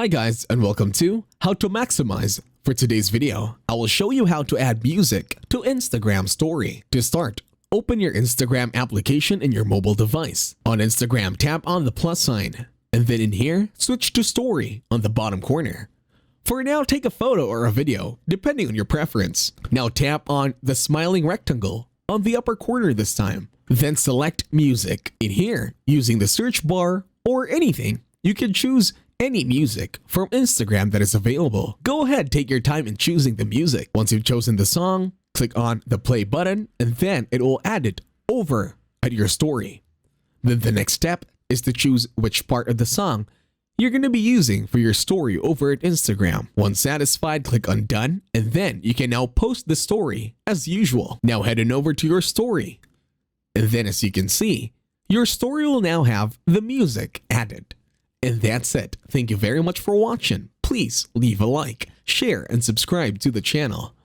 Hi guys, and welcome to How to Maximize. For today's video, I will show you how to add music to Instagram story. To start, open your Instagram application in your mobile device. On Instagram, tap on the plus sign, and then in here, switch to story on the bottom corner. For now, take a photo or a video, depending on your preference. Now tap on the smiling rectangle on the upper corner this time. Then select music. In here, using the search bar or anything, you can choose any music from Instagram that is available. Go ahead, take your time in choosing the music. Once you've chosen the song, click on the play button and then it will add it over at your story. Then the next step is to choose which part of the song you're going to be using for your story over at Instagram. Once satisfied, click on done and then you can now post the story as usual. Now head on over to your story. And then as you can see, your story will now have the music added. And that's it. Thank you very much for watching. Please leave a like, share, and subscribe to the channel.